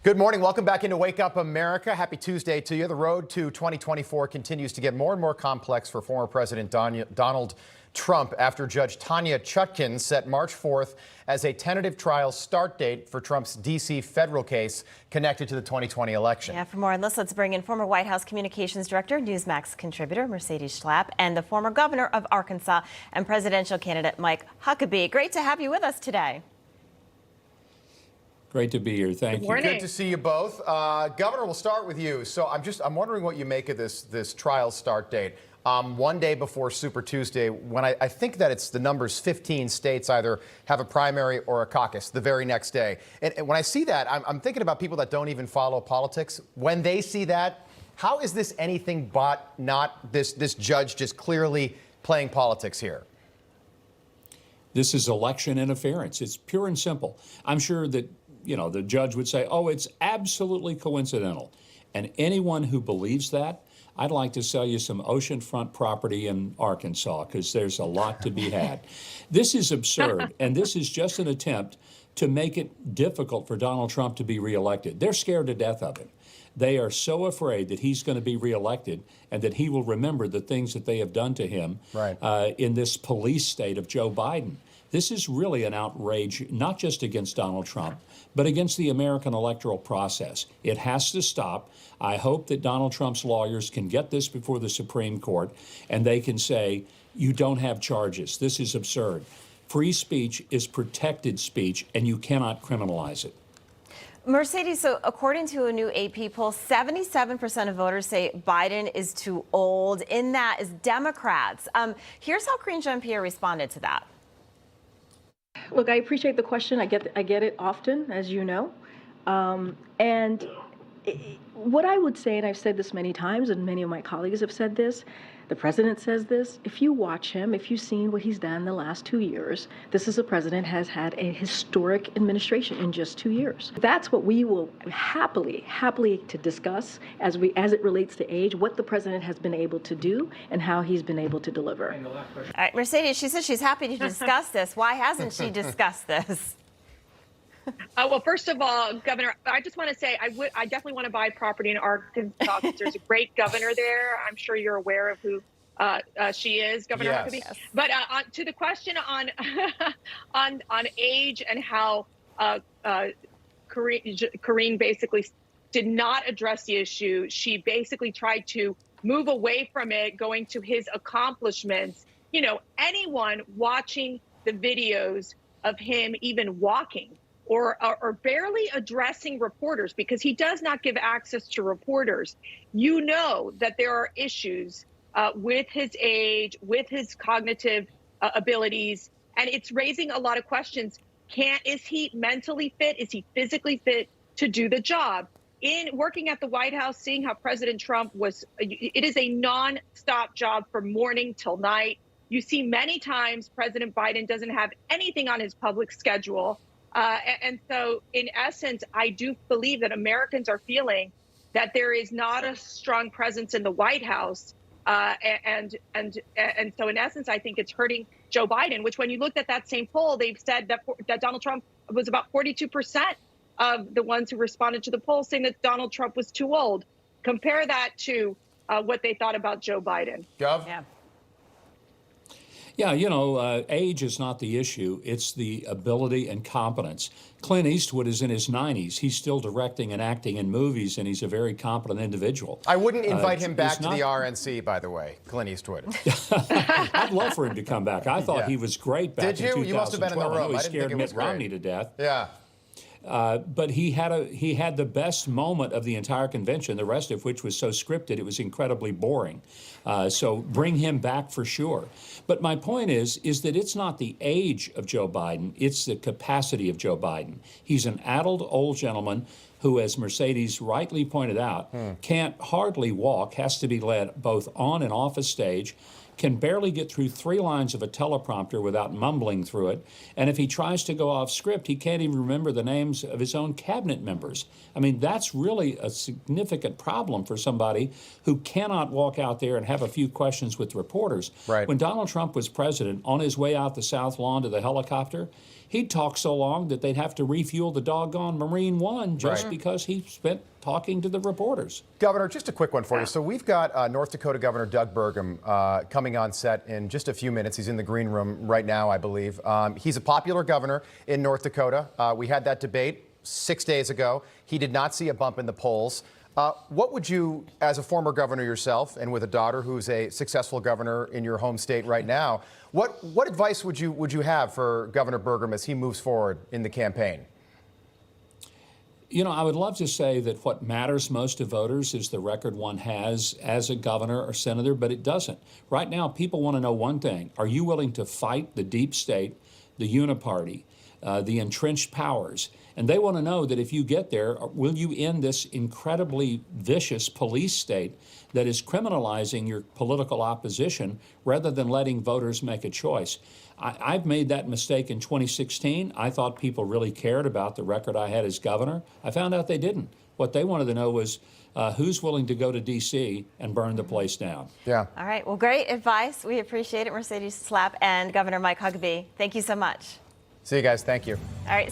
Good morning. Welcome back into Wake Up America. Happy Tuesday to you. The road to 2024 continues to get more and more complex for former President Donald Trump after Judge Tanya Chutkan set March 4th as a tentative trial start date for Trump's D.C. federal case connected to the 2020 election. Yeah, for more on this, let's bring in former White House Communications Director, Newsmax contributor Mercedes Schlapp, and the former governor of Arkansas and presidential candidate Mike Huckabee. Great to have you with us today. Great to be here. Thank you. Good to see you both. Governor, we'll start with you. So I'm wondering what you make of this trial start date. One day before Super Tuesday, when I think that it's the numbers 15 states either have a primary or a caucus the very next day. And when I see that, I'm thinking about people that don't even follow politics. When they see that, how is this anything but not this judge just clearly playing politics here? This is election interference. It's pure and simple. I'm sure that the judge would say, oh, it's absolutely coincidental. And anyone who believes that, I'd like to sell you some oceanfront property in Arkansas because there's a lot to be had. This is absurd, and this is just an attempt to make it difficult for Donald Trump to be reelected. They're scared to death of him. They are so afraid that he's going to be reelected and that he will remember the things that they have done to him in this police state of Joe Biden. This is really an outrage, not just against Donald Trump, but against the American electoral process. It has to stop. I hope that Donald Trump's lawyers can get this before the Supreme Court and they can say, you don't have charges. This is absurd. Free speech is protected speech, and you cannot criminalize it. Mercedes, so according to a new AP poll, 77% of voters say Biden is too old. In that is Democrats. Here's how Karine Jean-Pierre responded to that. Look, I appreciate the question. I get it often, as you know. What I would say, and I've said this many times, and many of my colleagues have said this, the president says this, if you watch him, if you've seen what he's done the last 2 years, this is a president has had a historic administration in just 2 years. That's what we will happily to discuss as it relates to age, what the president has been able to do and how he's been able to deliver. All right, Mercedes, she says she's happy to discuss this. Why hasn't she discussed this? Well, first of all, Governor, I just want to say I definitely want to buy property in Arkansas because there's a great governor there. I'm sure you're aware of who she is, Governor Huckabee. Yes. But to the question on on age and how Karine basically did not address the issue. She basically tried to move away from it, going to his accomplishments. You know, anyone watching the videos of him even walking or barely addressing reporters, because he does not give access to reporters, you know that there are issues with his age, with his cognitive abilities, and it's raising a lot of questions. Is he mentally fit? Is he physically fit to do the job? In working at the White House, seeing how President Trump it is a non-stop job from morning till night. You see many times President Biden doesn't have anything on his public schedule. And so, in essence, I do believe that Americans are feeling that there is not a strong presence in the White House. And so, in essence, I think it's hurting Joe Biden, which when you looked at that same poll, they've said that Donald Trump was about 42% of the ones who responded to the poll saying that Donald Trump was too old. Compare that to what they thought about Joe Biden. Gov? Yeah, age is not the issue. It's the ability and competence. Clint Eastwood is in his 90s. He's still directing and acting in movies, and he's a very competent individual. I wouldn't invite him back to the RNC, by the way, Clint Eastwood. I'd love for him to come back. I thought he was great back in 2012. Did you? You must have been in the room. I know he scared Mitt Romney to death. Yeah. But he had the best moment of the entire convention, the rest of which was so scripted it was incredibly boring. So bring him back for sure. But my point is that it's not the age of Joe Biden, it's the capacity of Joe Biden. He's an adult old gentleman who, as Mercedes rightly pointed out, can't hardly walk, has to be led both on and off a stage, can barely get through 3 lines of a teleprompter without mumbling through it. And if he tries to go off script, he can't even remember the names of his own cabinet members. I mean, that's really a significant problem for somebody who cannot walk out there and have a few questions with reporters. Right. When Donald Trump was president, on his way out the South Lawn to the helicopter, He'd talk so long that they'd have to refuel the doggone Marine One just because he spent talking to the reporters. Governor, just a quick one for you. So we've got North Dakota Governor Doug Burgum coming on set in just a few minutes. He's in the green room right now, I believe. He's a popular governor in North Dakota. We had that debate 6 days ago. He did not see a bump in the polls. What would you, as a former governor yourself and with a daughter who's a successful governor in your home state right now, what advice would you have for Governor Burgum as he moves forward in the campaign? You know, I would love to say that what matters most to voters is the record one has as a governor or senator, but it doesn't. Right now, people want to know one thing. Are you willing to fight the deep state, the uniparty, the entrenched powers? And they want to know that if you get there, will you end this incredibly vicious police state that is criminalizing your political opposition rather than letting voters make a choice? I've made that mistake in 2016. I thought people really cared about the record I had as governor. I found out they didn't. What they wanted to know was who's willing to go to D.C. and burn the place down. Yeah. All right. Well, great advice. We appreciate it, Mercedes Schlapp and Governor Mike Huckabee. Thank you so much. See you guys. Thank you. All right.